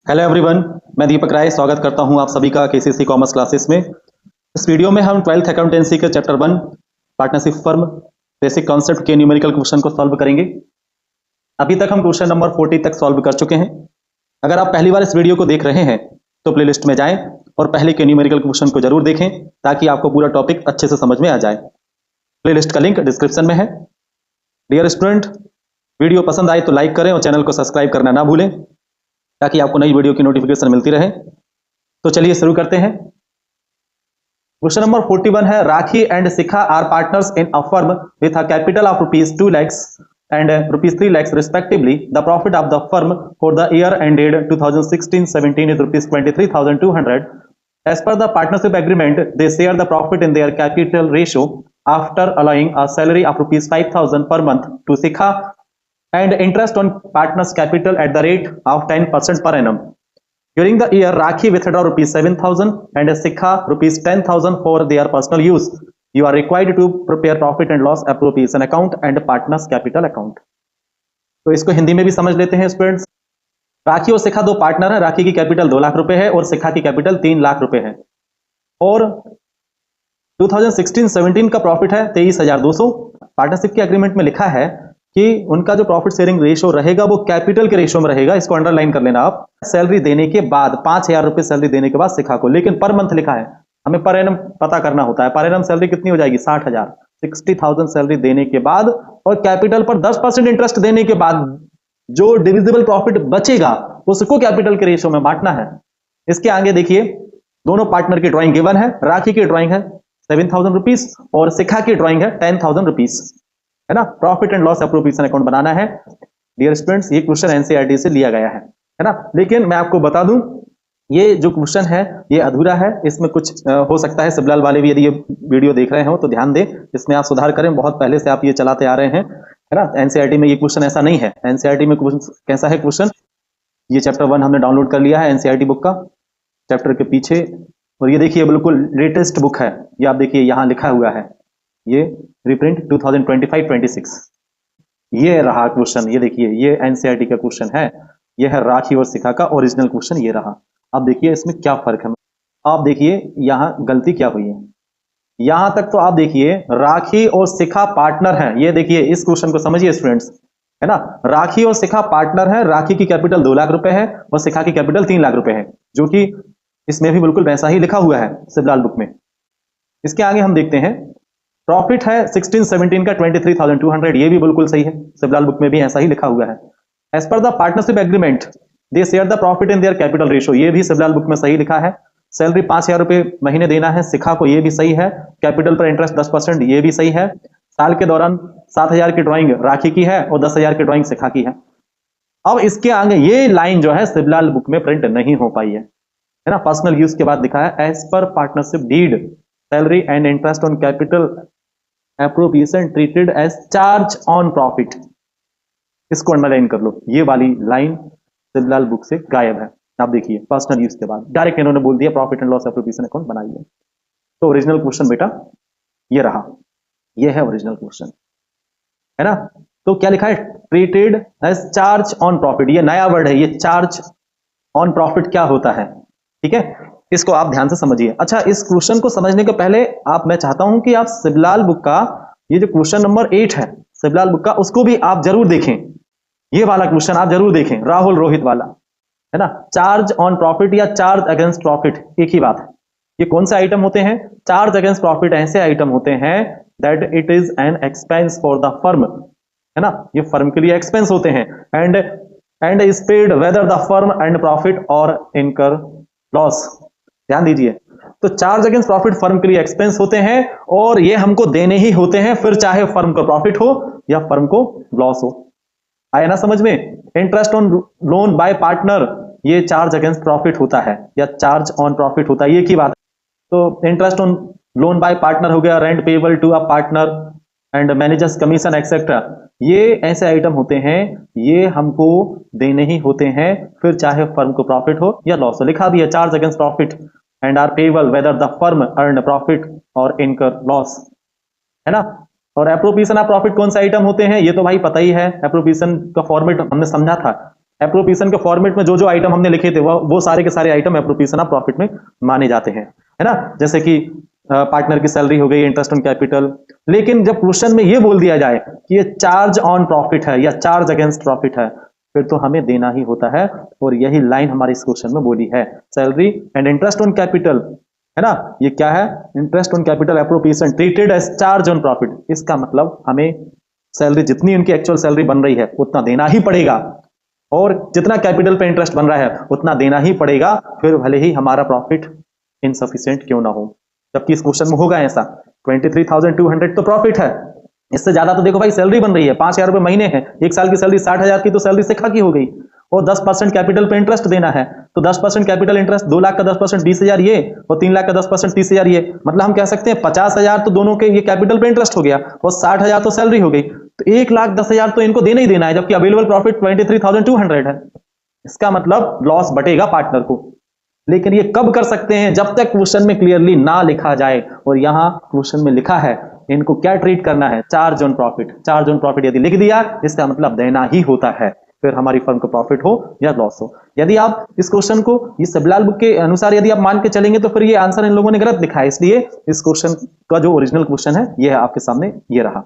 Hello everyone, मैं दीपक राय स्वागत करता हूं आप सभी का केसीसी कॉमर्स क्लासेस में। इस वीडियो में हम 12th अकाउंटेंसी के chapter 1 partnership firm basic concept के न्यूमेरिकल क्वेश्चन को सॉल्व करेंगे। अभी तक हम क्वेश्चन नंबर 40 तक सॉल्व कर चुके हैं। अगर आप पहली बार इस वीडियो को देख रहे हैं तो प्लेलिस्ट में जाएं और पहले के न्यूमेरिकल क्वेश्चन को जरूर देखें ताकि आपको पूरा टॉपिक अच्छे से समझ में आ जाए। प्लेलिस्ट का लिंक डिस्क्रिप्शन में है। डियर स्टूडेंट, वीडियो पसंद आए तो लाइक करें और चैनल को सब्सक्राइब करना ना भूलें ताकि आपको नई वीडियो की नोटिफिकेशन मिलती रहे। तो चलिए शुरू करते हैं। क्वेश्चन नंबर 41 है, Rakhi and Shikha are partners in a firm with a capital of ₹2 lakhs and ₹3 lakhs respectively. The profit of the firm for the year ended 2016-17 is ₹23,200. As per the partnership agreement, they share the profit in their capital ratio after allowing a salary of ₹5,000 per month to Shikha and interest on partners' capital at the rate of 10% per annum. During the year, Rakhi withdraw ₹7,000 and Shikha ₹10,000 for their personal use. You are required to prepare profit and loss appropriation account and partners capital account. तो इसको हिंदी में भी समझ लेते हैं students. राखी और शिखा दो partner है। राखी की कैपिटल 2 लाख रुपए है और शिखा की कैपिटल 3 लाख रुपए है और 2016-17 का प्रॉफिट है 23,200। पार्टनरशिप के एग्रीमेंट में लिखा है कि उनका जो प्रॉफिट शेयरिंग रेशियो रहेगा वो कैपिटल के रेशियो में रहेगा। इसको अंडरलाइन कर लेना आप। सैलरी देने के बाद 5,000 रुपए सैलरी देने के बाद शिखा को, लेकिन पर मंथ लिखा है, हमें पर एनम पता करना होता है। पर एनम सैलरी कितनी हो जाएगी? 60,000। 60,000 सैलरी देने के बाद और कैपिटल पर 10% इंटरेस्ट देने के बाद जो डिविजिबल प्रॉफिट बचेगा उसको कैपिटल के रेशियो में बांटना है। इसके आगे देखिए, दोनों पार्टनर की ड्राइंग गिवन है। राखी की ड्राइंग है 7,000 रुपीज और शिखा की ड्राइंग है 10,000 रुपीज, है ना। Profit and loss appropriation account बनाना है। डियर स्टूडेंट्स, ये क्वेश्चन एनसीईआरटी से लिया गया है ना। लेकिन मैं आपको बता दूं, ये जो क्वेश्चन है ये अधूरा है। इसमें कुछ हो सकता है सिबलाल वाले भी यदि ये वीडियो देख रहे हो तो ध्यान दें, इसमें आप सुधार करें। बहुत पहले से आप ये चलाते आ रहे हैं, है ना। एनसीईआरटी में ये क्वेश्चन ऐसा नहीं है। एनसीईआरटी में क्वेश्चन कैसा है? क्वेश्चन ये चैप्टर 1 हमने डाउनलोड कर लिया है एनसीईआरटी बुक का, चैप्टर के पीछे। और ये देखिए बिल्कुल लेटेस्ट बुक है। ये आप देखिए यहाँ लिखा हुआ है, ये रिप्रिंट 2025-26। ये रहा क्वेश्चन, ये देखिए, ये एनसीईआरटी का क्वेश्चन है। ये है राखी और शिखा का ओरिजिनल क्वेश्चन, ये रहा। अब देखिए इसमें क्या फर्क है। आप देखिए यहाँ गलती क्या हुई है। यहां तक तो आप देखिए राखी और शिखा पार्टनर हैं। ये देखिए इस क्वेश्चन को समझिए स्टूडेंट्स, है ना। राखी और शिखा पार्टनर है। राखी की कैपिटल 2 लाख रुपए है और शिखा की कैपिटल 3 लाख रुपए है, जो कि इसमें भी बिल्कुल वैसा ही लिखा हुआ है सिबलाल बुक में। इसके आगे हम देखते हैं, प्रॉफिट है 16-17 का 23,200। ये भी बिल्कुल सही है, सिबलाल बुक में भी ऐसा ही लिखा हुआ है। As per the partnership agreement they share the profit in their capital ratio. ये भी सिबलाल बुक में सही लिखा है। सैलरी 5,000 रुपए महीने देना है शिखा को, ये भी सही है। कैपिटल पर इंटरेस्ट 10%, ये भी सही है। साल के दौरान 7,000 की ड्राइंग राखी की है और 10,000 की ड्राइंग शिखा की है। अब इसके आगे ये लाइन जो है सिबलाल बुक में प्रिंट नहीं हो पाई है ना। पर्सनल यूज के बाद दिखा है as per partnership deed salary and interest on capital appropriation treated as charge on profit. इसको अंडरलाइन कर लो, ये वाली लाइन सिबलाल बुक से गायब है। आप देखिए पर्सनल यूज के बाद डायरेक्ट इन्होंने बोल दिया profit and loss appropriation account बनाइए। तो ओरिजिनल क्वेश्चन बेटा ये रहा, ये है ओरिजिनल क्वेश्चन, है ना। तो क्या लिखा है? Treated as charge on profit. ये नया वर्ड है, ये चार्ज ऑन प्रॉफिट क्या होता है, ठीक है। इसको आप ध्यान से समझिए। अच्छा, इस क्वेश्चन को समझने के पहले मैं चाहता हूं कि आप सिबलाल बुक का ये जो क्वेश्चन नंबर 8 है सिबलाल बुक का, उसको भी आप जरूर देखें। ये वाला क्वेश्चन आप जरूर देखें, राहुल रोहित वाला, है ना। चार्ज ऑन प्रॉफिट या चार्ज अगेंस्ट प्रॉफिट एक ही बात है। ये कौन से आइटम होते हैं? चार्ज अगेंस्ट प्रॉफिट ऐसे आइटम होते हैं that it is an expense for the firm, है ना। ये फर्म के लिए एक्सपेंस होते हैं। And is paid weather the firm and profit और इनकर लॉस। ध्यान दीजिए, तो चार्ज अगेंस्ट प्रॉफिट फर्म के लिए एक्सपेंस होते हैं और ये हमको देने ही होते हैं, फिर चाहे फर्म को प्रॉफिट हो या फर्म को लॉस हो। आया ना समझ में? Interest on loan by partner, ये चार्ज अगेंस्ट प्रॉफिट होता है या चार्ज ऑन प्रॉफिट होता है, ये की बात है। तो interest on loan by partner हो गया, rent payable to a partner and managers commission etcetera. ये ऐसे आइटम होते हैं, ये हमको देने ही होते हैं, फिर चाहे फर्म को प्रॉफिट हो या लॉस हो। लिखा भी है charge against profit and are payable whether the firm earn profit और इनकर लॉस, है ना। और एप्रोप्रिएशन ऑफ प्रॉफिट कौन सा आइटम होते हैं? ये तो भाई पता ही है। एप्रोप्रिएशन का फॉर्मेट हमने समझा था एप्रोप्रिएशन के फॉर्मेट में जो जो आइटम हमने लिखे थे वो सारे के सारे आइटम एप्रोप्रिएशन ऑफ प्रॉफिट में माने जाते हैं, है ना। जैसे कि पार्टनर की सैलरी हो गई, इंटरेस्ट ऑन कैपिटल। लेकिन जब क्वेश्चन में ये बोल दिया जाए कि ये चार्ज ऑन प्रॉफिट है या चार्ज अगेंस्ट प्रॉफिट है, फिर तो हमें देना ही होता है। और यही लाइन हमारे इस क्वेश्चन में बोली है, salary and interest on capital, है ना। ये क्या है, interest on capital appropriation treated as charge on profit. इसका मतलब हमें सैलरी जितनी उनकी एक्चुअल सैलरी बन रही है उतना देना ही पड़ेगा, और जितना कैपिटल पे इंटरेस्ट बन रहा है उतना देना ही पड़ेगा, फिर भले ही हमारा प्रॉफिट इनसफिशिएंट क्यों ना हो। जबकि इस क्वेश्चन में होगा ऐसा, 23,200 तो प्रॉफिट है, इससे ज्यादा तो देखो भाई सैलरी बन रही है, 5,000 रुपए महीने है, एक साल की सैलरी 60,000 की, तो सैलरी शिखा की हो गई। और 10% कैपिटल पे इंटरेस्ट देना है, तो 10% कैपिटल इंटरेस्ट, 2 लाख का 10% 20,000 ये, और 3 लाख का 10% 30,000 ये। मतलब हम कह सकते हैं 50,000 तो दोनों के ये कैपिटल पे इंटरेस्ट हो गया, और 60,000 तो सैलरी हो गई, तो 1,10,000 तो इनको देना ही देना है, जबकि अवेलेबल प्रॉफिट 23,200 है। इसका मतलब लॉस बटेगा पार्टनर को। लेकिन ये कब कर सकते हैं, जब तक क्वेश्चन में क्लियरली ना लिखा जाए। और यहां क्वेश्चन में लिखा है इनको क्या ट्रीट करना है, charge on profit. Charge on profit यदि लिख दिया, इसका मतलब देना ही होता है, फिर हमारी फर्म को प्रॉफिट हो या लॉस हो। यदि आप इस क्वेश्चन को ये सबलाल बुक के अनुसार यदि आप मान के चलेंगे, तो फिर ये आंसर इन लोगों ने गलत लिखा है। इसलिए इस क्वेश्चन का जो ओरिजिनल क्वेश्चन है ये है आपके सामने, ये रहा,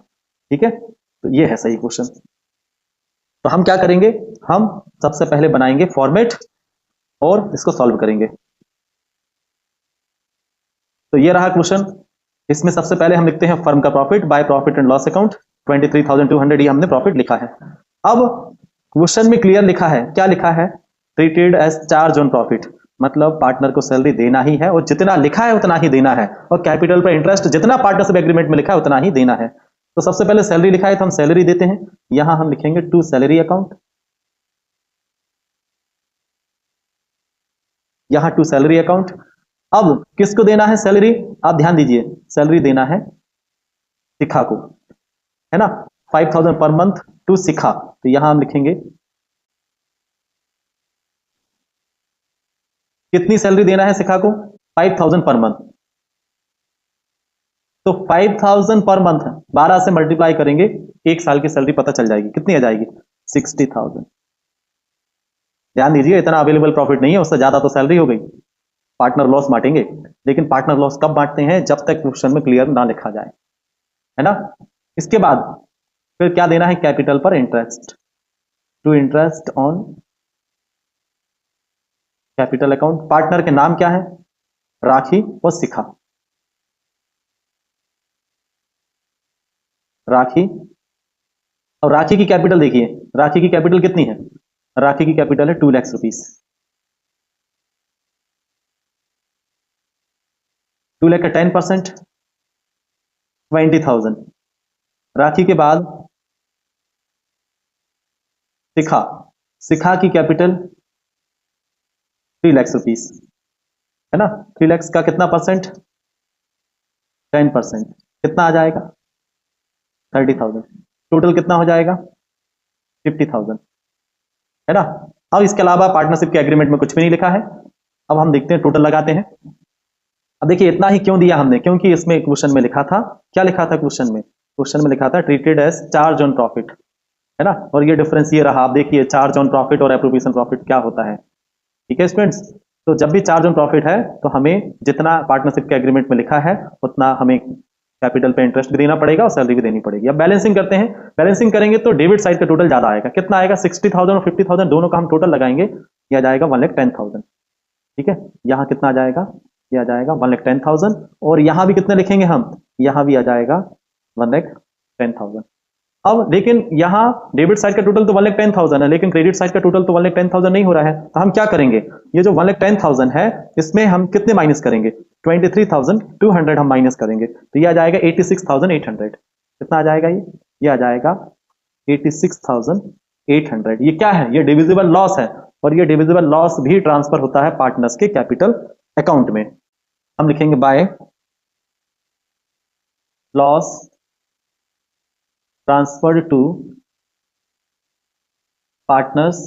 ठीक है। तो ये है सही क्वेश्चन। तो हम क्या करेंगे, हम सबसे पहले बनाएंगे फॉर्मेट और इसको सॉल्व करेंगे। तो ये रहा क्वेश्चन। इसमें सबसे पहले हम लिखते हैं फर्म का profit by profit and loss account, 23,200 ये हमने प्रॉफिट लिखा है। अब क्वेश्चन में क्लियर लिखा है, क्या लिखा है, treated as charge on profit, मतलब पार्टनर को सैलरी देना ही है, और जितना लिखा है उतना ही देना है, और कैपिटल पर इंटरेस्ट जितना पार्टनरशिप एग्रीमेंट में लिखा है उतना ही देना है। तो सबसे पहले सैलरी लिखा है तो हम सैलरी देते हैं, यहां हम लिखेंगे टू सैलरी अकाउंट, यहां टू सैलरी अकाउंट। अब किसको देना है सैलरी, आप ध्यान दीजिए, सैलरी देना है शिखा को, है ना, 5,000 पर मंथ टू शिखा। तो यहां हम लिखेंगे कितनी सैलरी देना है शिखा को, 5,000 पर मंथ। तो 5,000 पर मंथ 12 से मल्टीप्लाई करेंगे, एक साल की सैलरी पता चल जाएगी, कितनी आ जाएगी, 60,000। ध्यान दीजिए, इतना अवेलेबल प्रॉफिट नहीं है, उससे ज्यादा तो सैलरी हो गई। पार्टनर लॉस बांटेंगे, लेकिन पार्टनर लॉस कब बांटते हैं, जब तक क्वेश्चन में क्लियर ना लिखा जाए, है ना। इसके बाद फिर क्या देना है, कैपिटल पर interest, to interest on capital account. Partner के नाम क्या है, राखी और शिखा, राखी। और राखी की कैपिटल देखिए, राखी की कैपिटल कितनी है, राखी की कैपिटल है 2 लाख रुपीस, 2 लाख का 10% 20,000। राखी के बाद शिखा, शिखा की कैपिटल 3 लाख रुपीस, है ना। 3 लाख का कितना परसेंट, 10%, कितना आ जाएगा 30,000। टोटल कितना हो जाएगा 50,000, है ना। अब इसके अलावा पार्टनरशिप के एग्रीमेंट में कुछ भी नहीं लिखा है। अब हम देखते हैं, टोटल लगाते हैं। अब देखिए इतना ही क्यों दिया हमने, क्योंकि इसमें क्वेश्चन में लिखा था, क्या लिखा था क्वेश्चन में, क्वेश्चन में लिखा था treated as charge on profit, है ना। और ये डिफरेंस ये रहा, आप देखिए चार्ज ऑन प्रॉफिट और एप्रोप्रिएशन प्रॉफिट क्या होता है, ठीक है स्टूडेंट्स। तो जब भी चार्ज ऑन प्रॉफिट है तो हमें जितना पार्टनरशिप के एग्रीमेंट में लिखा है उतना हमें कैपिटल पे इंटरेस्ट भी देना पड़ेगा और सैलरी भी देनी पड़ेगी। अब बैलेंसिंग करते हैं, बैलेंसिंग करेंगे तो डेबिट साइड का टोटल ज्यादा आएगा, कितना आएगा 60,000 और 50,000 दोनों का हम टोटल लगाएंगे, यह आ जाएगा 1,10,000, ठीक है। यहाँ कितना आ जाएगा, यह आ जाएगा 1,10,000, और यहाँ भी कितने लिखेंगे हम, यहाँ भी आ जाएगा 1,10,000। अब लेकिन यहाँ डेबिट साइड का टोटल तो 1,10,000 है, लेकिन क्रेडिट साइड का टोटल तो 1,10,000 नहीं हो रहा है। तो हम क्या करेंगे, ये जो 1,10,000 है इसमें हम कितने माइनस करेंगे, 23,200 हम माइनस करेंगे, तो ये आ जाएगा 86,800। कितना आ जाएगा, ये आ जाएगा 86,800। ये क्या है, ये डिविजिबल लॉस है, और ये डिविजिबल लॉस भी ट्रांसफर होता है पार्टनर्स के कैपिटल अकाउंट में। हम लिखेंगे by loss transferred to partners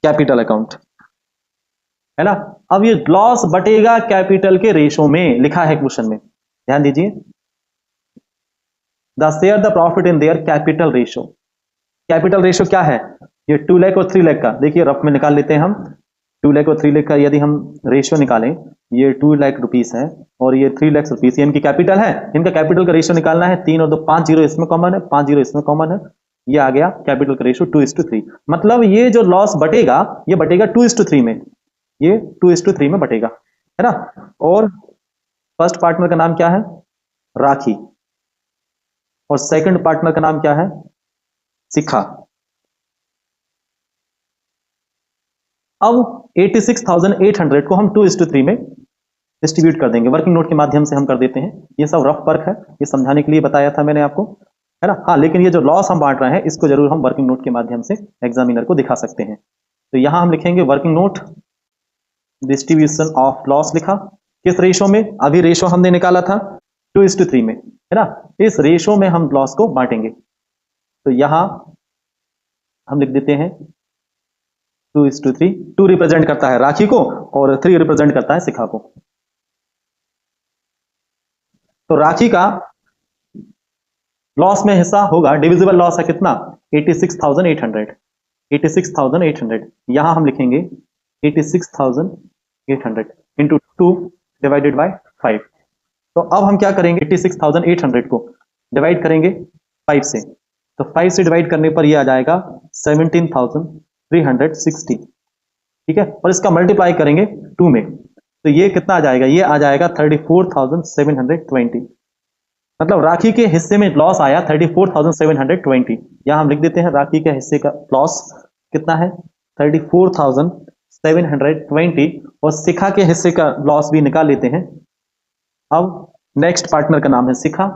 capital account, है ना। अब ये लॉस बटेगा कैपिटल के रेशो में, लिखा है क्वेश्चन में, ध्यान दीजिए, they share the profit in their capital ratio. Capital ratio क्या है, ये 2 लाख और 3 लाख का देखिए रफ में निकाल लेते हैं हम। 2 लाख और 3 लाख का यदि हम रेशियो निकालें, ये 2 लाख रुपीस है और ये 3 लाख रुपीस, ये इनकी कैपिटल है। इनका कैपिटल का रेशियो निकालना है, 3 और 2 5 जीरो इसमें कॉमन है, 5 जीरो इसमें कॉमन है, ये आ गया कैपिटल का रेशियो 2:3। मतलब ये जो लॉस बटेगा ये बटेगा 2:3 में, ये 2:3 में बटेगा, है ना। और फर्स्ट पार्टनर का नाम क्या है? राखी। और सेकंड पार्टनर का नाम क्या है? शिखा। अब 86,800 को हम 2:3 में डिस्ट्रीब्यूट कर देंगे, वर्किंग नोट के माध्यम से हम कर देते हैं। ये सब रफ वर्क है, ये समझाने के लिए बताया था मैंने आपको, है ना। हाँ, लेकिन ये जो लॉस हम बांट रहे हैं इसको जरूर हम वर्किंग नोट के माध्यम से एग्जामिनर को दिखा सकते हैं। तो यहां हम लिखेंगे working note, distribution of loss लिखा। किस रेशो में? अभी रेशो हमने निकाला था 2:3 में, है ना। इस रेशो में हम लॉस को बांटेंगे। तो यहां हम लिख देते हैं 2:3। 2 रिप्रेजेंट करता है राखी को और 3 रिप्रेजेंट करता है शिखा को। तो राखी का लॉस में हिस्सा होगा, डिविजिबल लॉस है कितना? 86,800। 86,800 यहां हम लिखेंगे 86,800 इंटू 2 डिवाइडेड बाय 5। तो अब हम क्या करेंगे, 86,800 को डिवाइड करेंगे 5 से। तो 5 से डिवाइड करने पर यह आ जाएगा 17,360, ठीक है। और इसका मल्टीप्लाई करेंगे 2 में, तो ये कितना आ जाएगा? ये आ जाएगा 34,720। मतलब राखी के हिस्से में लॉस आया 34,720। यहां हम लिख देते हैं राखी के हिस्से का लॉस कितना है? 34,720। और शिखा के हिस्से का लॉस भी निकाल लेते हैं। अब नेक्स्ट पार्टनर का नाम है शिखा।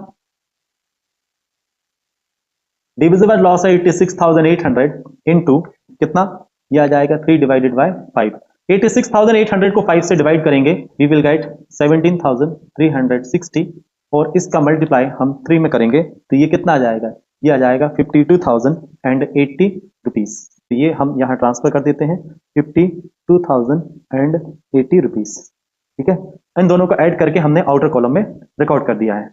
डिविजिबल लॉस है 86,800 इंटू कितना? यह आ जाएगा 3 डिवाइडेड बाय 5। 86,800 को 5 से डिवाइड करेंगे, वी विल गेट 17,360। और इसका मल्टीप्लाई हम 3 में करेंगे तो ये कितना आ जाएगा? ये आ जाएगा 52,080 रुपीस। तो ये हम यहाँ ट्रांसफर कर देते हैं 52,080 रुपीस, ठीक है। इन दोनों को ऐड करके हमने आउटर कॉलम में रिकॉर्ड कर दिया है,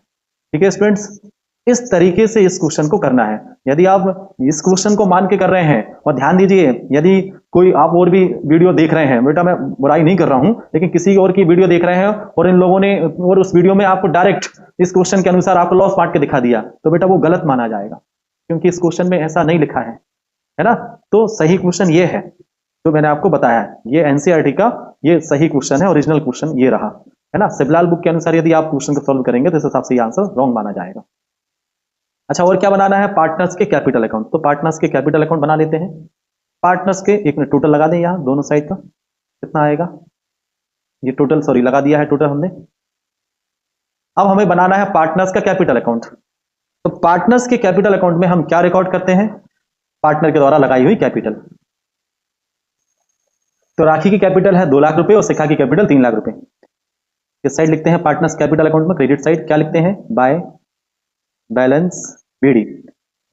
ठीक है स्टूडेंट्स। इस तरीके से इस क्वेश्चन को करना है। यदि आप इस क्वेश्चन को मान के कर रहे हैं, और ध्यान दीजिए यदि कोई आप और भी वीडियो देख रहे हैं, बेटा मैं बुराई नहीं कर रहा हूं, लेकिन किसी और की वीडियो देख रहे हैं और इन लोगों ने और उस वीडियो में आपको डायरेक्ट इस क्वेश्चन के अनुसार आपको लॉस बांट के दिखा दिया, तो बेटा वो गलत माना जाएगा, क्योंकि इस क्वेश्चन में ऐसा नहीं लिखा है ना। तो सही क्वेश्चन ये है जो मैंने आपको बताया है, ये एनसीईआरटी का ये सही क्वेश्चन है, ओरिजिनल क्वेश्चन ये रहा, है ना। शिवलाल बुक के अनुसार यदि आप क्वेश्चन को सोल्व करेंगे तो इस हिसाब से ये आंसर रॉन्ग माना जाएगा। अच्छा, और क्या बनाना है? पार्टनर्स के कैपिटल अकाउंट। तो पार्टनर्स के कैपिटल अकाउंट बना लेते हैं। पार्टनर्स के एक मिनट टोटल लगा दें यहाँ दोनों साइड का, कितना आएगा? ये टोटल, सॉरी लगा दिया है टोटल हमने। अब हमें बनाना है पार्टनर्स का कैपिटल अकाउंट। तो पार्टनर्स के कैपिटल अकाउंट में हम क्या रिकॉर्ड करते हैं? पार्टनर के द्वारा लगाई हुई कैपिटल। तो राखी की कैपिटल है 2 लाख रुपए और शिखा की कैपिटल 3 लाख रुपए। इस साइड लिखते हैं पार्टनर्स कैपिटल अकाउंट में, क्रेडिट साइड क्या लिखते हैं? By balance BD.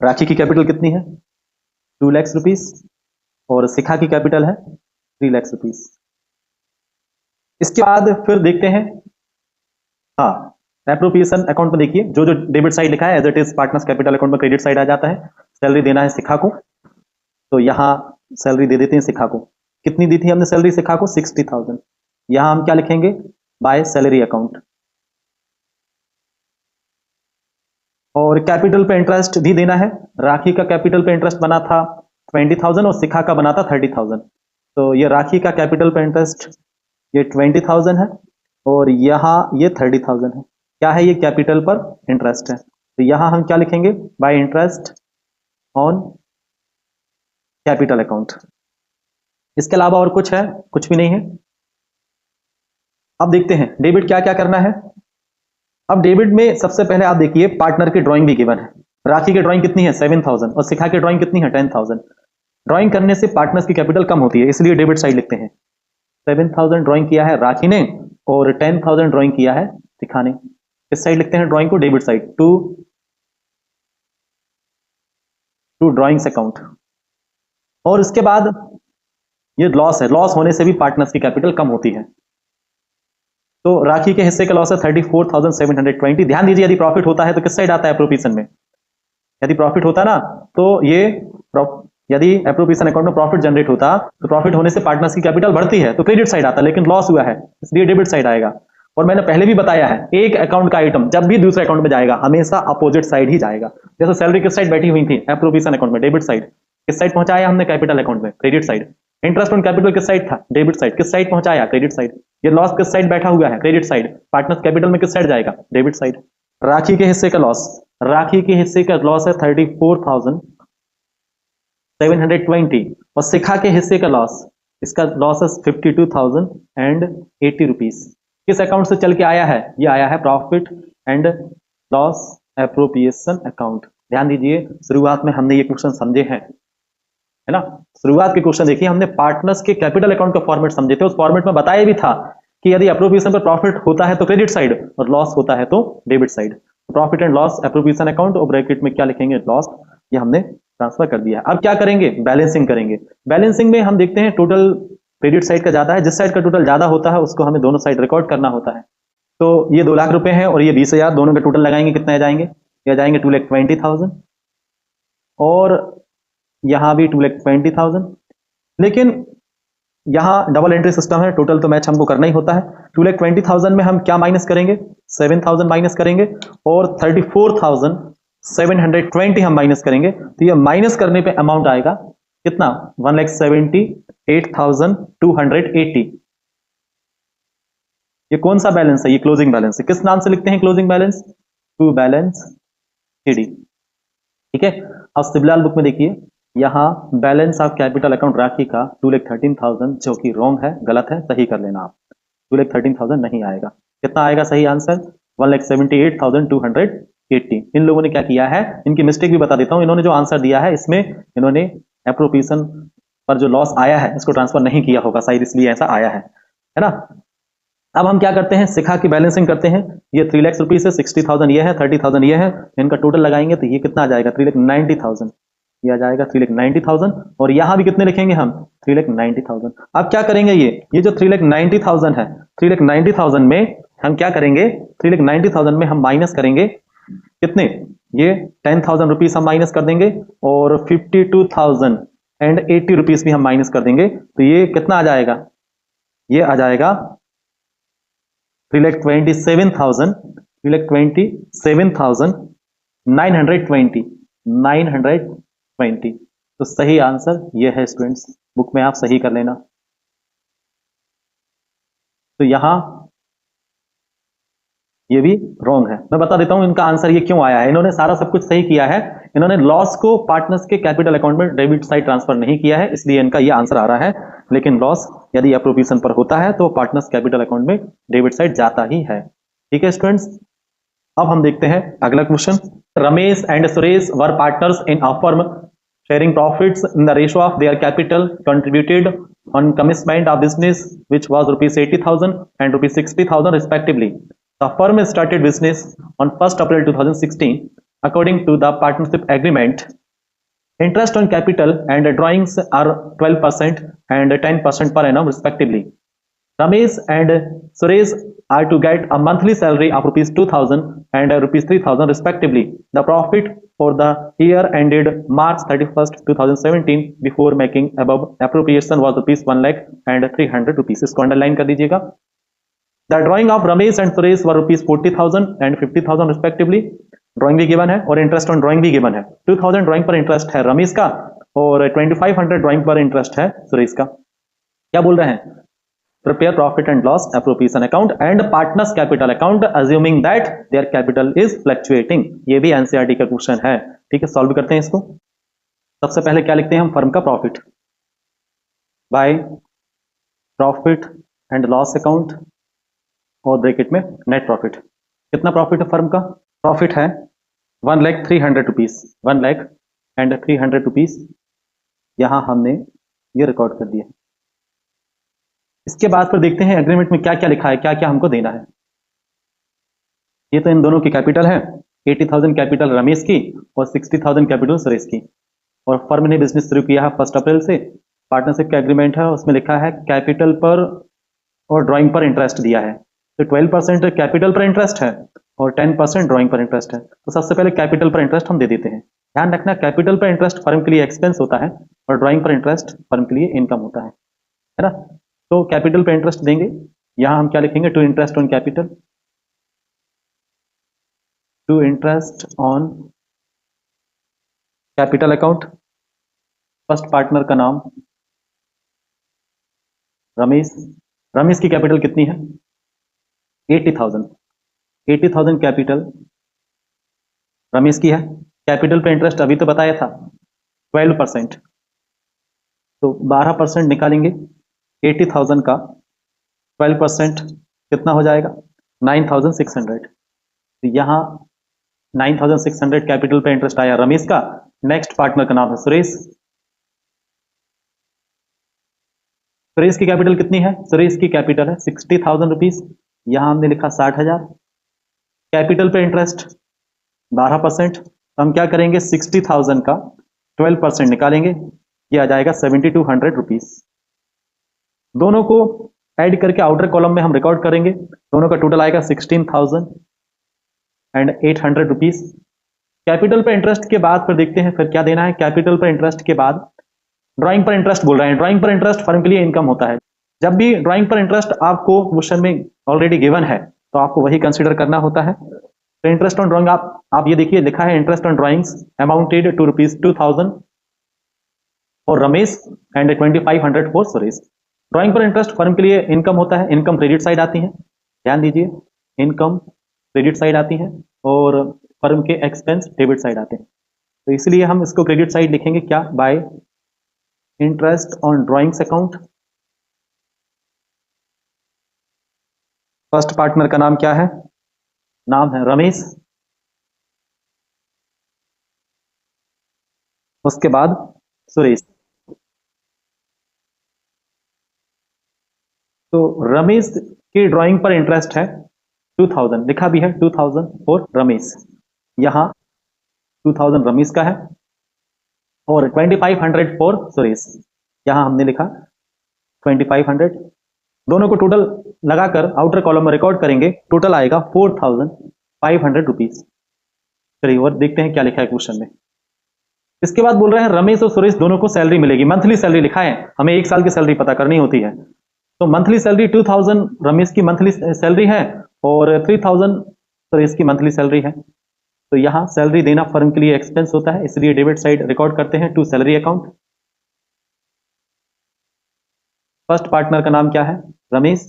राखी की कैपिटल कितनी है? 2 लाख रुपीस और शिखा की कैपिटल है 3 लाख रुपीस। इसके बाद फिर देखते हैं, हाँ, एप्रोप्रिएशन अकाउंट में देखिए जो जो डेबिट साइड लिखा है as it is partners capital account में क्रेडिट साइड आ जाता है। सैलरी देना है शिखा को, तो यहां सैलरी दे देते हैं शिखा को। कितनी दी थी हमने सैलरी शिखा को? 60,000। यहां हम क्या लिखेंगे? By salary account. और कैपिटल पे इंटरेस्ट भी देना है। राखी का कैपिटल पे इंटरेस्ट बना था 20,000 और शिखा का बना था 30,000। तो ये राखी का कैपिटल पे इंटरेस्ट ये 20,000 है और यहाँ ये 30,000 है। क्या है? ये कैपिटल पर इंटरेस्ट है। तो यहां हम क्या लिखेंगे? Bye interest on capital account. इसके अलावा और कुछ है? कुछ भी नहीं है। अब देखते हैं डेबिट क्या क्या करना है। अब डेबिट में सबसे पहले आप देखिए पार्टनर की ड्राइंग भी गिवन है। राखी की ड्राइंग कितनी है? 7,000 और शिखा की ड्राइंग कितनी है? 10,000। ड्राइंग करने से पार्टनर्स की कैपिटल कम होती है, इसलिए डेबिट साइड लिखते हैं। 7,000 ड्राइंग किया है राखी ने और 10,000 ड्राइंग किया है शिखा ने। इस साइड लिखते हैं ड्राइंग को debit side to drawings account. और इसके बाद ये लॉस है, लॉस होने से भी पार्टनर्स की कैपिटल कम होती है। तो राखी के हिस्से का लॉस है 34,720। ध्यान दीजिए यदि प्रॉफिट होता है तो किस साइड आता है? एप्रोप्रिएशन में। यदि प्रॉफिट होता ना तो ये यदि एप्रोप्रिएशन अकाउंट में प्रॉफिट जनरेट होता तो प्रॉफिट होने से पार्टनर्स की कैपिटल बढ़ती है तो क्रेडिट साइड आता, लेकिन लॉस हुआ है इसलिए डेबिट साइड आएगा। और मैंने पहले भी बताया है, एक अकाउंट का आइटम जब भी दूसरे अकाउंट में जाएगा हमेशा अपोजिट साइड ही जाएगा। जैसे सैलरी किस साइड बैठी हुई थी, एप्रोप्रिएशन अकाउंट में, डेबिट साइड। किस साइड पहुंचाया हमने, कैपिटल अकाउंट में, credit side. Interest on capital किस साइड था, डेबिट साइड। किस साइड पहुंचाया, क्रेडिट साइड। ये लॉस किस साइड बैठा हुआ है, क्रेडिट साइड। पार्टनर्स कैपिटल में किस साइड जाएगा, डेबिट साइड। राखी के हिस्से का लॉस, राखी के हिस्से का लॉस है 34,720 और शिखा के हिस्से का लॉस, इसका लॉस है 52,080 रुपीज। किस अकाउंट से चल के आया है, ये आया है profit and loss appropriation account. ध्यान दीजिए, शुरुआत में हमने ये क्वेश्चन समझे हैं, है ना। शुरुआत के क्वेश्चन देखिए, हमने पार्टनर्स के कैपिटल अकाउंट का फॉर्मेट समझे थे। उस फॉर्मेट में बताया भी था कि यदि एप्रोप्रिएशन पर प्रॉफिट होता है तो क्रेडिट साइड और लॉस होता है तो debit side. Profit and loss appropriation account और ब्रैकेट में क्या लिखेंगे, लॉस। ये हमने ट्रांसफर कर दिया। अब क्या करेंगे, बैलेंसिंग करेंगे। बैलेंसिंग में हम देखते हैं टोटल क्रेडिट साइड का ज्यादा है, जिस साइड का टोटल ज्यादा होता है उसको हमें दोनों साइड रिकॉर्ड करना होता है। तो ये 2 लाख रुपए हैं और ये 20,000, दोनों का टोटल लगाएंगे, कितने आ जाएंगे, ये आ जाएंगे 2,20,000 और यहाँ भी 2,20,000। लेकिन यहाँ डबल एंट्री सिस्टम है, टोटल तो मैच हमको करना ही होता है। 2,20,000 में हम क्या माइनस करेंगे, 7,000 माइनस करेंगे और 34,720 हम माइनस करेंगे। तो ये माइनस करने पे अमाउंट आएगा कितना, 1,78,280। ये कौन सा बैलेंस है, ये क्लोजिंग बैलेंस है। किस नाम से लिखते हैं क्लोजिंग बैलेंस, टू बैलेंस ईडी। ठीक है। अब सिवलाल बुक में देखिए, यहाँ balance of capital account Rakhi का 2,13,000 जो कि रॉन्ग है, गलत है, सही कर लेना आप। 2,13,000 नहीं आएगा। कितना आएगा सही आंसर, 1,78,280। इन लोगों ने क्या किया है, इनकी मिस्टेक भी बता देता हूं। इन्होंने जो आंसर दिया है इसमें इन्होंने एप्रोप्रिएशन पर जो लॉस आया है इसको ट्रांसफर नहीं किया होगा शायद, इसलिए ऐसा आया है ना। अब हम क्या करते हैं, शिखा की बैलेंसिंग करते हैं। ये 3 लाख रुपीज है, 60,000 ये है, 30,000 ये है, इनका टोटल लगाएंगे तो ये कितना आ जाएगा, 3,90,000। ये आ जाएगा 3,90,000 और यहां भी कितने लिखेंगे हम, 3,90,000। अब क्या करेंगे, ये जो 3,90,000 है, 3,90,000 में हम क्या करेंगे, 3,90,000 में हम माइनस करेंगे कितने, ये 10,000 रुपीज हम माइनस कर देंगे और 52,080 रुपीज भी हम माइनस कर देंगे। तो ये कितना आ जाएगा, ये आ जाएगा 3,27,920। तो सही आंसर ये है स्टूडेंट्स, बुक में आप सही कर लेना। तो यहां ये भी रॉन्ग है, मैं बता देता हूं इनका आंसर ये क्यों आया है। इन्होंने सारा सब कुछ सही किया है, इन्होंने लॉस को पार्टनर्स के कैपिटल अकाउंट में डेबिट साइड ट्रांसफर नहीं किया है, इसलिए इनका ये आंसर आ रहा है। लेकिन लॉस यदि एप्रोप्रिएशन पर होता है तो पार्टनर्स कैपिटल अकाउंट में डेबिट साइड जाता ही है। ठीक है स्टूडेंट्स, अब हम देखते हैं अगला question. Ramesh and Suresh were partners in a firm sharing profits in the ratio of their capital contributed on commencement of business, which was rupees 80,000 and rupees 60,000 respectively. The firm started business on 1st April 2016 according to the partnership agreement. Interest on capital and drawings are 12% and 10% per annum respectively. Ramesh and Suresh are to get a monthly salary of rupees 2,000 and rupees 3,000 respectively. The profit for the year ended March 31st, 2017 before making above appropriation was rupees 1,03,000 rupees. इसको underline कर दीजिएगा। The drawing of Ramesh and Suresh were rupees 40,000 and 50,000 respectively. Drawing भी given है और interest on drawing भी given है। 2,000 drawing पर interest है रमेश का और 2,500 ड्राइंग पर इंटरेस्ट है सुरेश का। क्या बोल रहे हैं, prepare profit and loss appropriation account and partners capital account assuming that their capital is fluctuating। ये भी एनसीईआरटी का क्वेश्चन है। ठीक है, सॉल्व करते हैं इसको। सबसे पहले क्या लिखते हैं हम, फर्म का profit by profit and loss account और ब्रैकेट में नेट प्रॉफिट। कितना प्रॉफिट है फर्म का, प्रॉफिट है 1,03,000 रुपीज, 1,03,000 रुपीज। यहां हमने ये रिकॉर्ड कर दिया। इसके बाद फिर देखते हैं एग्रीमेंट में क्या क्या लिखा है, क्या क्या हमको देना है। ये तो इन दोनों की कैपिटल है, 80,000 कैपिटल रमेश की और 60,000 कैपिटल सुरेश की। और फर्म ने बिजनेस शुरू किया है 1 अप्रैल से। पार्टनरशिप का एग्रीमेंट है, उसमें लिखा है कैपिटल पर और ड्राइंग पर इंटरेस्ट दिया है। तो 12% कैपिटल पर इंटरेस्ट है और 10% ड्राइंग पर इंटरेस्ट है। तो सबसे पहले कैपिटल पर इंटरेस्ट हम दे देते हैं। ध्यान रखना, कैपिटल पर इंटरेस्ट फर्म के लिए एक्सपेंस होता है और ड्राइंग पर इंटरेस्ट फर्म के लिए इनकम होता है ना। तो कैपिटल पर इंटरेस्ट देंगे, यहां हम क्या लिखेंगे, to interest on capital, to interest on capital account. First partner का नाम रमेश। रमेश की कैपिटल कितनी है, 80,000। 80,000 कैपिटल रमेश की है। कैपिटल पे इंटरेस्ट अभी तो बताया था 12%, तो 12% निकालेंगे 80,000 का 12% कितना हो जाएगा, 9,600। तो यहाँ 9,600 कैपिटल पे इंटरेस्ट आया रमेश का। नेक्स्ट पार्टनर का नाम है सुरेश। सुरेश की कैपिटल कितनी है, सुरेश की कैपिटल है 60,000 रुपीज, यहां हमने लिखा 60,000। कैपिटल पे इंटरेस्ट 12%, तो हम क्या करेंगे, 60,000 का 12% निकालेंगे, ये आ जाएगा 7,200 रुपीज। दोनों को ऐड करके आउटर कॉलम में हम रिकॉर्ड करेंगे, दोनों का टोटल आएगा 16,800 रुपीज। कैपिटल पर इंटरेस्ट के बाद फिर देखते हैं फिर क्या देना है। कैपिटल पर इंटरेस्ट के बाद ड्राइंग पर इंटरेस्ट बोल रहे हैं। ड्राइंग पर इंटरेस्ट फर्म के लिए इनकम होता है। जब भी ड्राइंग पर इंटरेस्ट आपको क्वेश्चन में ऑलरेडी गिवन है तो आपको वही कंसीडर करना होता है। तो इंटरेस्ट ऑन ड्राइंग आप ये देखिए, लिखा है interest on drawings amounted to ₹2,000 for Ramesh and 2,500 for Suresh. Drawing पर इंटरेस्ट फर्म के लिए इनकम होता है। इनकम क्रेडिट साइड आती है, ध्यान दीजिए, इनकम क्रेडिट साइड आती है और फर्म के एक्सपेंस डेबिट साइड आते हैं। तो इसलिए हम इसको क्रेडिट साइड लिखेंगे क्या, bye interest on drawings account. First partner का नाम क्या है, नाम है रमेश। उसके बाद सुरेश। तो रमेश की ड्राइंग पर इंटरेस्ट है 2,000, लिखा भी है 2,000 फॉर रमेश, यहां 2,000 रमेश का है और 2,500 फॉर सुरेश, यहां हमने लिखा 2,500। दोनों को टोटल लगाकर आउटर कॉलम में रिकॉर्ड करेंगे, टोटल आएगा 4,500 रुपीज। चलिए और देखते हैं क्या लिखा है क्वेश्चन में। इसके बाद बोल रहे हैं रमेश और सुरेश दोनों को सैलरी मिलेगी, मंथली सैलरी लिखा है, हमें एक साल की सैलरी पता करनी होती है। तो मंथली सैलरी 2,000 रमेश की मंथली सैलरी है और 3,000 सुरेश की मंथली सैलरी है। तो यहां सैलरी देना फर्म के लिए एक्सपेंस होता है, इसलिए डेबिट साइड रिकॉर्ड करते हैं to salary account. First partner का नाम क्या है, रमेश,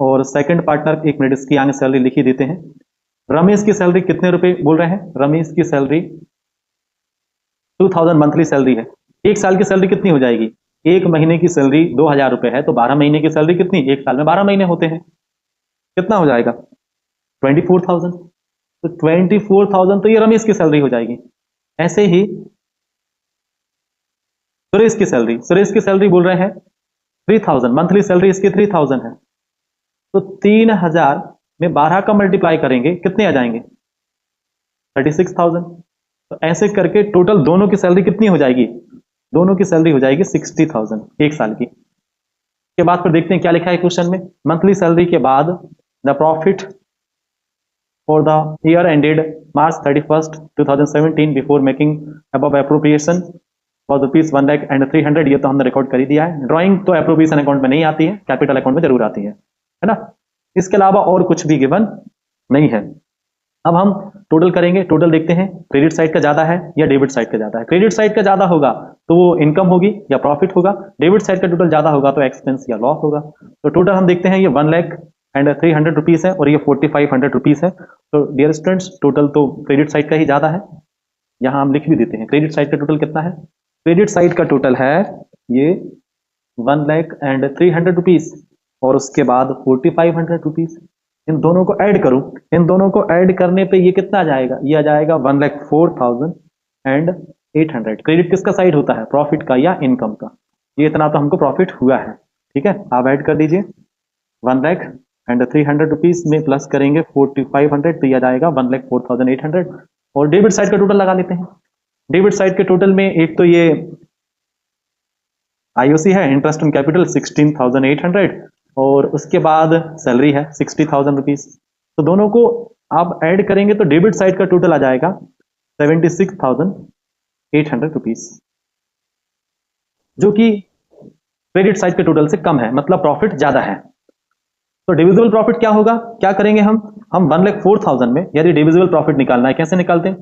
और सेकंड पार्टनर, एक मिनट इसकी आगे सैलरी लिख ही देते हैं। रमेश की सैलरी कितने रुपए बोल रहे हैं, रमेश की सैलरी 2,000 मंथली सैलरी है। एक साल की सैलरी कितनी हो जाएगी, एक महीने की सैलरी 2,000 रुपए है, तो 12 महीने की सैलरी कितनी, एक साल में 12 महीने होते हैं, कितना हो जाएगा 24,000। तो 24,000 तो ये रमेश की सैलरी हो जाएगी। ऐसे ही सुरेश की सैलरी, सुरेश की सैलरी बोल रहे हैं 3,000, मंथली सैलरी इसकी 3,000 है। तो 3,000 में 12 का मल्टीप्लाई करेंगे, कितने आ जाएंगे 36,000। तो ऐसे करके टोटल दोनों की सैलरी कितनी हो जाएगी, दोनों की सैलरी हो जाएगी 60,000 एक साल की। के बाद फिर देखते हैं क्या लिखा है क्वेश्चन में। मंथली सैलरी के बाद the profit for the year ended March 31st 2017 before making above appropriation for rupees 1,03,000, ये तो हमने रिकॉर्ड कर ही दिया है। ड्राइंग तो एप्रोप्रिएशन अकाउंट में नहीं आती है, कैपिटल अकाउंट में जरूर आती है ना। इसके अलावा और कुछ भी गिवन नहीं है। अब हम टोटल करेंगे, टोटल देखते हैं क्रेडिट साइड का ज्यादा है या डेबिट साइड का ज्यादा है। क्रेडिट साइड का ज्यादा होगा तो वो इनकम होगी या प्रॉफिट होगा, डेबिट साइड का टोटल ज्यादा होगा तो एक्सपेंस या लॉस होगा। तो टोटल हम देखते हैं ये 1,03,000 रुपीज है और ये 4,500 रुपीज है। तो डियर स्टूडेंट्स टोटल तो क्रेडिट साइड का ही ज्यादा है, यहां हम लिख भी देते हैं क्रेडिट साइड का टोटल कितना है। क्रेडिट साइड का टोटल है ये 1,03,000 रुपीज और उसके बाद 4,500 रुपीज। इन दोनों को ऐड करूं, इन दोनों को ऐड करने पे ये कितना आ जाएगा, ये आ जाएगा 1,04,800। क्रेडिट किसका साइड होता है, प्रॉफिट का या इनकम का। ये इतना तो हमको प्रॉफिट हुआ है, ठीक है। आप ऐड कर दीजिए 1,03,000 रुपीज में प्लस करेंगे 4,500 तो ये आ जाएगा 1,04,800। और डेबिट साइड का टोटल लगा लेते हैं। डेबिट साइड के टोटल में एक तो ये आईओसी है, इंटरेस्ट ऑन कैपिटल 16,800, और उसके बाद सैलरी है 60,000 रुपीज। तो दोनों को आप ऐड करेंगे तो डेबिट साइड का टोटल आ जाएगा 76,800 रुपीज, जो कि क्रेडिट साइड के टोटल से कम है, मतलब प्रॉफिट ज्यादा है। तो डिविजिबल प्रॉफिट क्या होगा, क्या करेंगे हम 1,04,000 में यदि डिविजिबल प्रॉफिट निकालना है, कैसे निकालते हैं?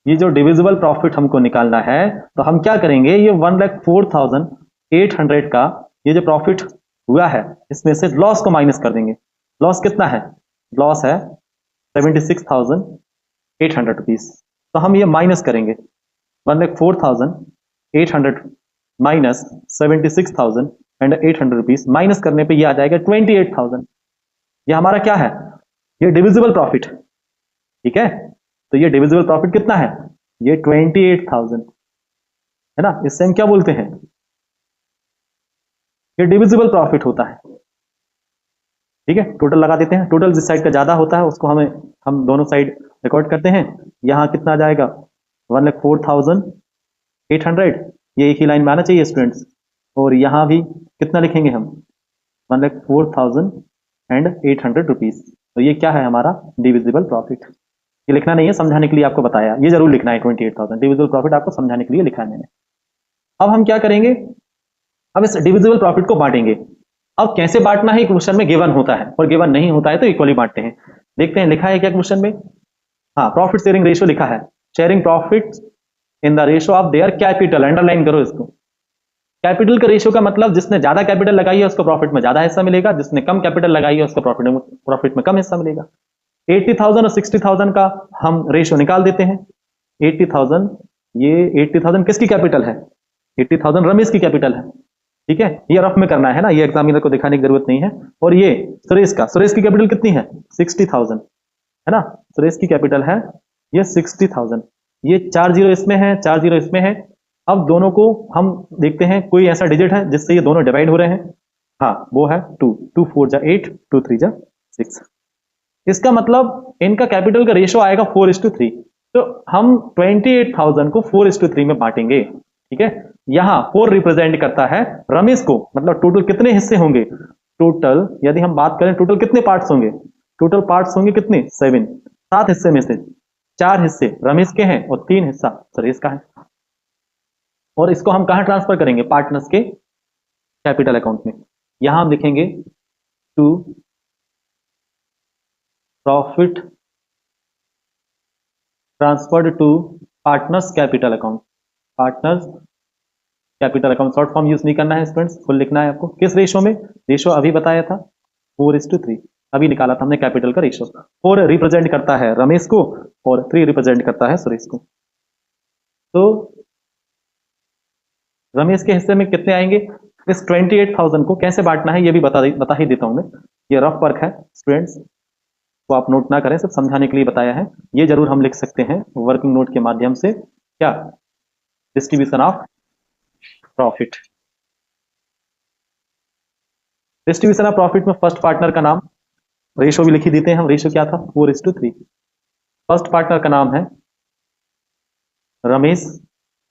ये जो डिविजिबल प्रॉफिट हमको निकालना है तो हम क्या करेंगे, ये 1,04,800 का ये जो प्रॉफिट हुआ है इसमें से लॉस को माइनस कर देंगे। लॉस कितना है? लॉस है 76,800 रुपीज। तो हम ये माइनस करेंगे 1,04,800 माइनस 76,800 रुपीज, माइनस करने पे ये आ जाएगा 28,000। ये हमारा क्या है? ये डिविजिबल प्रॉफिट, ठीक है। तो ये डिविजिबल प्रॉफिट कितना है? ये 28,000 है ना। इससे हम क्या बोलते हैं? ये डिविजिबल प्रॉफिट होता है, ठीक है। टोटल लगा देते हैं, टोटल जिस साइड का ज्यादा होता है उसको हम दोनों साइड रिकॉर्ड करते हैं। यहां कितना आ जाएगा? 1,04,800, ये एक ही लाइन में आना चाहिए स्टूडेंट्स। और यहां भी कितना लिखेंगे हम? 1,04,800 रुपीज। तो ये क्या है हमारा? Divisible profit. ये लिखना नहीं है, समझाने के लिए आपको बताया, ये जरूर लिखना है 28,000 डिविजिबल प्रॉफिट, आपको समझाने के लिए लिखा है मैंने। अब हम क्या करेंगे, अब इस डिविजिबल प्रॉफिट को बांटेंगे। अब कैसे बांटना है क्वेश्चन में गिवन होता है, और गिवन नहीं होता है तो इक्वली बांटते हैं। देखते हैं लिखा है क्या क्वेश्चन में। हाँ, प्रॉफिट शेयरिंग रेशियो लिखा है, sharing profit in the ratio of their capital. Underline करो इसको। कैपिटल का रेशियो का मतलब जिसने ज्यादा कैपिटल लगाई है उसको प्रॉफिट में ज्यादा हिस्सा मिलेगा, जिसने कम कैपिटल लगाई है उसको प्रॉफिट में कम हिस्सा मिलेगा। 80,000 और 60,000 का हम रेशियो निकाल देते हैं। 80,000, ये 80,000 किसकी कैपिटल है? 80,000 रमेश की कैपिटल है, ठीक है। ये रफ में करना है ना, ये एग्जामिनर को दिखाने की जरूरत नहीं है। और ये सुरेश की कैपिटल कितनी है? 60,000 है ना। सुरेश की कैपिटल है ये 60,000। ये 4 जीरो इसमें है, 4 जीरो इसमें है। अब दोनों को हम देखते हैं कोई ऐसा डिजिट है जिससे ये दोनों डिवाइड हो रहे हैं। हाँ, वो है 2, 2 4 जा 8, 2 3 जा 6। इसका मतलब इनका कैपिटल का रेशियो आएगा 4:3। तो हम 28,000 को 4:3 में बांटेंगे, ठीक है। यहां 4 रिप्रेजेंट करता है रमेश को, मतलब टोटल कितने हिस्से होंगे? टोटल यदि हम बात करें टोटल कितने पार्ट्स होंगे? टोटल पार्ट्स होंगे कितने? 7। 7 हिस्से में से 4 हिस्से रमेश के हैं और 3 हिस्सा सुरेश का है। और इसको हम कहां ट्रांसफर करेंगे? पार्टनर्स के कैपिटल अकाउंट में। यहां हम लिखेंगे to profit transferred to partners capital account. Partners capital account short form use नहीं करना है स्टूडेंट्स, फुल लिखना है आपको। किस रेशो में? रेशो अभी बताया था 4:3, अभी निकाला था हमने कैपिटल का रेशो। 4 रिप्रेजेंट करता है रमेश को और 3 रिप्रेजेंट करता है सुरेश को। तो रमेश के हिस्से में कितने आएंगे? इस 28,000 को कैसे बांटना है ये भी बता ही देता हूं मैं। ये रफ वर्क है स्टूडेंट्स, तो आप नोट ना करें, सिर्फ समझाने के लिए बताया है। ये जरूर हम लिख सकते हैं वर्किंग नोट के माध्यम से। क्या? Distribution of profit. Distribution of profit में फर्स्ट पार्टनर का नाम, रेशो भी लिख ही देते हैं हम। रेशो क्या था? 4:3। फर्स्ट पार्टनर का नाम है रमेश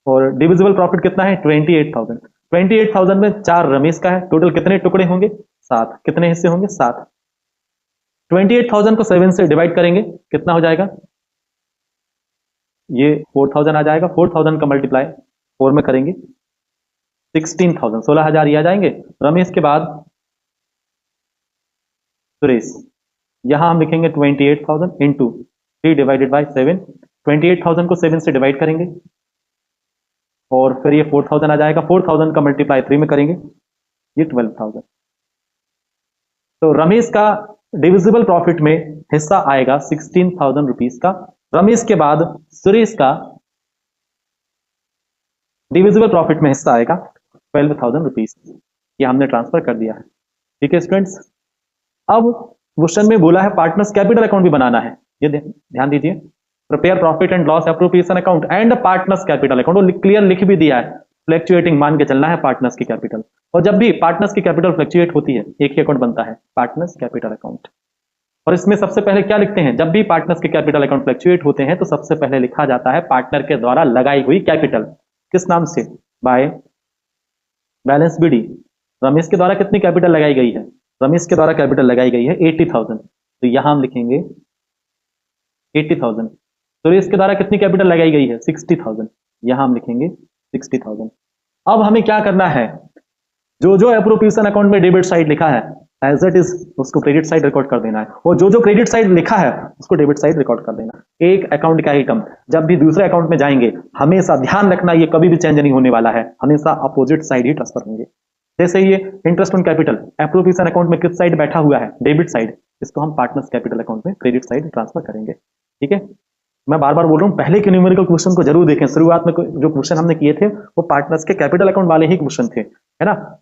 और डिविजिबल प्रॉफिट कितना है? 28,000। 28,000 में 4 रमेश का है। टोटल कितने टुकड़े होंगे? 7। कितने हिस्से होंगे? 7। 28,000 को 7 से डिवाइड करेंगे, कितना हो जाएगा? ये 4,000 आ जाएगा। 4,000 का मल्टीप्लाई 4 में करेंगे 16,000, 16,000 ये आ जाएंगे। रमेश के बाद सुरेश। यहां हम लिखेंगे 28,000 इंटू 3 डिवाइडेड बाई 7। 28,000 को 7 से डिवाइड करेंगे और फिर ये 4,000 आ जाएगा। 4,000 का मल्टीप्लाई 3 में करेंगे, ये 12,000। तो रमेश का डिविजिबल प्रॉफिट में हिस्सा आएगा 16,000 रुपीज का। रमेश के बाद सुरेश का डिविजिबल प्रॉफिट में हिस्सा आएगा 12,000 रुपीज। ये हमने ट्रांसफर कर दिया है, ठीक है स्टूडेंट्स। अब क्वेश्चन में बोला है पार्टनर्स कैपिटल अकाउंट भी बनाना है, ये ध्यान दीजिए। Prepare profit and loss appropriation account and partners capital account, वो क्लियर लिख भी दिया है। फ्लैक्चुएटिंग मान के चलना है पार्टनर्स की कैपिटल, और जब भी पार्टनर्स की कैपिटल फ्लक्चुएट होती है एक ही अकाउंट बनता है, पार्टनर्स कैपिटल अकाउंट। और इसमें सबसे पहले क्या लिखते हैं? जब भी पार्टनर्स के कैपिटल अकाउंट फ्लक्चुएट होते हैं तो सबसे पहले लिखा जाता है पार्टनर के द्वारा लगाई हुई कैपिटल। किस नाम से? By balance BD. रमेश के द्वारा कितनी कैपिटल लगाई गई है? रमेश के द्वारा कैपिटल लगाई गई है 80,000, तो यहां हम लिखेंगे 80,000। सुरेश के द्वारा कितनी कैपिटल लगाई गई है? 60,000, यहां हम लिखेंगे 60,000। अब हमें क्या करना है, जो जो एप्रोप्रिएशन अकाउंट में डेबिट साइड लिखा है एज इट इज उसको क्रेडिट साइड रिकॉर्ड कर देना है, और जो जो क्रेडिट साइड लिखा है उसको डेबिट साइड रिकॉर्ड कर देना है। एक अकाउंट का आइटम जब भी दूसरे अकाउंट में जाएंगे हमेशा ध्यान रखना ये कभी भी चेंज नहीं होने वाला है, हमेशा अपोजिट साइड ही ट्रांसफर होंगे। जैसे ये interest on capital appropriation account में किस साइड बैठा हुआ है? डेबिट साइड, इसको हम पार्टनर्स कैपिटल अकाउंट में क्रेडिट साइड ट्रांसफर करेंगे। ठीक है, मैं बार बार बोल रहा हूँ पहले के न्यूमेरिकल क्वेश्चन को जरूर देखें, शुरुआत में जो क्वेश्चन हमने किए थे वो पार्टनर्स के कैपिटल अकाउंट वाले ही क्वेश्चन थे, है ना।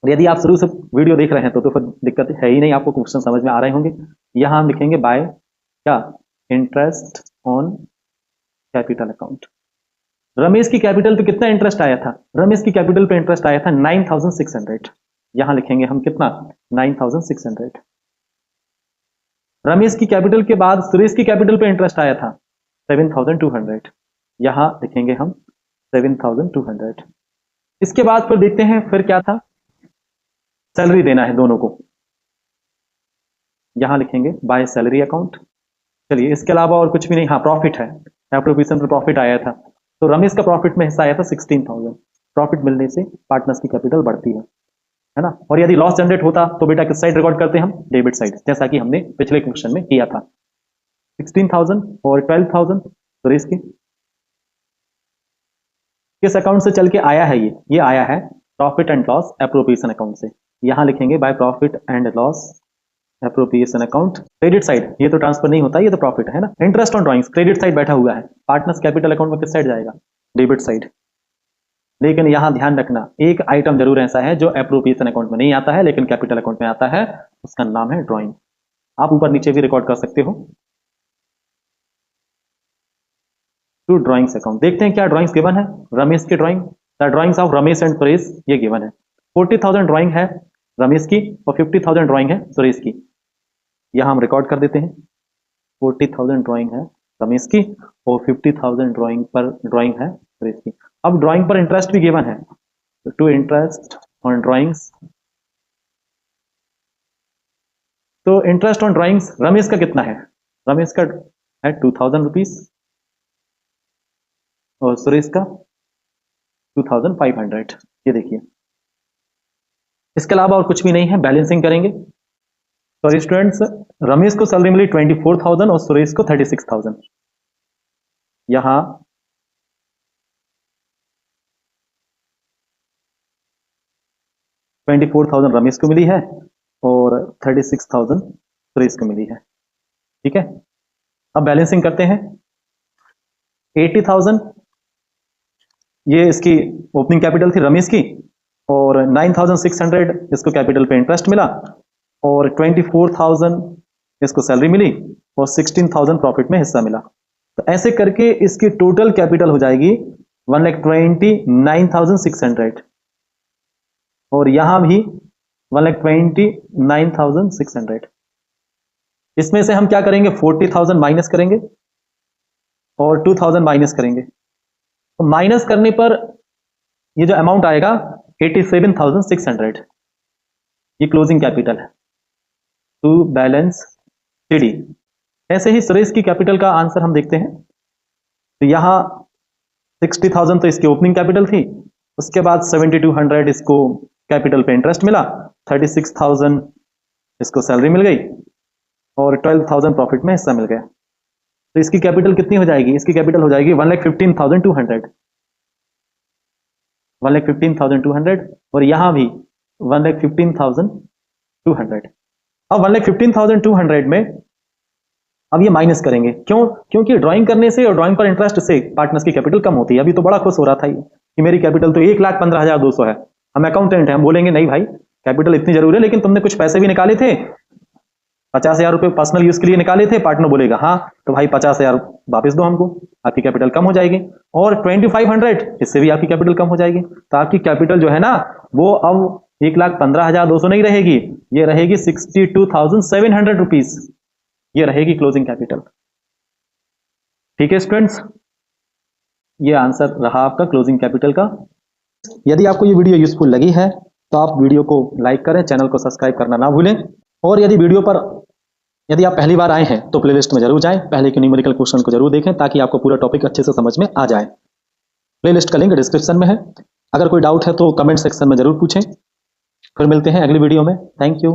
यदि आप शुरू से वीडियो देख रहे हैं तो फिर दिक्कत है ही नहीं, आपको क्वेश्चन समझ में आ रहे होंगे। यहां हम लिखेंगे बाय क्या? Interest on capital account. Ramesh की कैपिटल पे कितना इंटरेस्ट आया था? रमेश की कैपिटल पे इंटरेस्ट आया था 9,600, यहां लिखेंगे हम कितना? 9,600। रमेश की कैपिटल के बाद सुरेश की कैपिटल पे इंटरेस्ट आया था 7,200, यहां लिखेंगे हम 7,200। इसके बाद फिर देखते हैं फिर क्या था, सैलरी देना है दोनों को, यहां लिखेंगे बाय सैलरी अकाउंट। चलिए इसके अलावा और कुछ भी नहीं, हाँ प्रॉफिट है, एप्रोप्रिएशन पर प्रॉफिट आया था, तो रमेश का प्रॉफिट में हिस्सा आया था 16,000। प्रॉफिट मिलने से पार्टनर्स की कैपिटल बढ़ती है ना। और यदि लॉस जनरेट होता तो बेटा किस साइड रिकॉर्ड करते हैं हम? डेबिट साइड, जैसा कि हमने पिछले क्वेश्चन में किया था। 16,000 और 12,000 सुरेश की किस अकाउंट से चल के आया है? ये आया है profit and loss appropriation account से, यहां लिखेंगे by profit and loss appropriation account credit side. ये तो ट्रांसफर नहीं होता, ये तो प्रॉफिट है ना। Interest on drawings credit side बैठा हुआ है, पार्टनर्स कैपिटल अकाउंट में किस साइड जाएगा? Debit side. लेकिन यहां ध्यान रखना एक आइटम जरूर ऐसा है जो एप्रोप्रिएशन अकाउंट में नहीं आता है लेकिन कैपिटल अकाउंट में आता है, उसका नाम है ड्राइंग। आप ऊपर नीचे भी रिकॉर्ड कर सकते हो। टू ड्राइंग्स अकाउंट, देखते हैं क्या ड्राइंग्स गिवन है। रमेश की drawing, the drawings of Ramesh and Suresh, ये गिवन है। 40,000 ड्राइंग है रमेश की और 50,000 ड्राइंग है सुरेश की, यहां हम रिकॉर्ड कर देते हैं। 40,000 ड्राइंग है रमेश की और 50,000 ड्राइंग है सुरेश की। अब ड्राइंग पर इंटरेस्ट भी गिवन है, टू इंटरेस्ट ऑन ड्राइंग्स, तो इंटरेस्ट ऑन ड्राइंग्स रमेश का कितना है? रमेश का है 2,000 रुपीज और सुरेश का 2,500। ये देखिए, इसके अलावा और कुछ भी नहीं है, बैलेंसिंग करेंगे। सॉरी स्टूडेंट्स, रमेश को सैलरी मिली 24,000 और सुरेश को 36,000। यहां 24,000 रमेश को मिली है और 36,000 सुरेश को मिली है। ठीक है, अब बैलेंसिंग करते हैं। 80,000 ये इसकी ओपनिंग कैपिटल थी रमेश की और 9,600 इसको कैपिटल पे इंटरेस्ट मिला और 24,000 इसको सैलरी मिली और 16,000 प्रॉफिट में हिस्सा मिला। तो ऐसे करके इसकी टोटल कैपिटल हो जाएगी 1,29,600 और यहां भी 1,29,600। इसमें से हम क्या करेंगे? 40,000 माइनस करेंगे और 2,000 माइनस करेंगे। तो माइनस करने पर ये जो अमाउंट आएगा 87,600, ये क्लोजिंग कैपिटल है टू बैलेंस सीडी। ऐसे ही सुरेश की कैपिटल का आंसर हम देखते हैं, तो यहां 60,000 तो इसकी ओपनिंग कैपिटल थी, उसके बाद 7,200 इसको कैपिटल पे इंटरेस्ट मिला, 36,000 इसको सैलरी मिल गई और 12,000 प्रॉफिट में हिस्सा मिल गया। तो इसकी कैपिटल कितनी हो जाएगी? इसकी कैपिटल हो जाएगी 1,15,200, 1,15,200 और यहां भी 1,15,200। अब 1,15,200 में अब ये माइनस करेंगे, क्यों? क्योंकि ड्राइंग करने से और ड्राइंग पर इंटरेस्ट से पार्टनर्स की कैपिटल कम होती है। अभी तो बड़ा खुश हो रहा था कि मेरी कैपिटल तो 1,15,200 है। हम अकाउंटेंट हैं, हम बोलेंगे नहीं भाई कैपिटल इतनी जरूर है, लेकिन तुमने कुछ पैसे भी निकाले थे, 50,000 रुपए पर्सनल यूज के लिए निकाले थे। पार्टनर बोलेगा हाँ तो भाई 50,000 वापस दो हमको, आपकी कैपिटल कम हो जाएगी। और 2,500 इससे भी आपकी कैपिटल कम हो जाएगी। तो आपकी कैपिटल जो है ना वो अब 1,15,200 नहीं रहेगी, ये रहेगी 62,700 रुपीज, ये रहेगी क्लोजिंग कैपिटल। ठीक है स्टूडेंट्स, ये आंसर रहा आपका क्लोजिंग कैपिटल का। यदि आपको ये वीडियो यूजफुल लगी है तो तो आप वीडियो को लाइक करें, चैनल को सब्सक्राइब करना ना भूलें। और यदि आप पहली बार आए हैं तो प्लेलिस्ट में जरूर जाएं, पहले के न्यूमेरिकल क्वेश्चन को जरूर देखें ताकि आपको पूरा टॉपिक अच्छे से समझ में आ जाए। प्लेलिस्ट का लिंक डिस्क्रिप्शन में है। अगर कोई डाउट है तो कमेंट सेक्शन में जरूर पूछें। फिर मिलते हैं अगली वीडियो में। Thank you.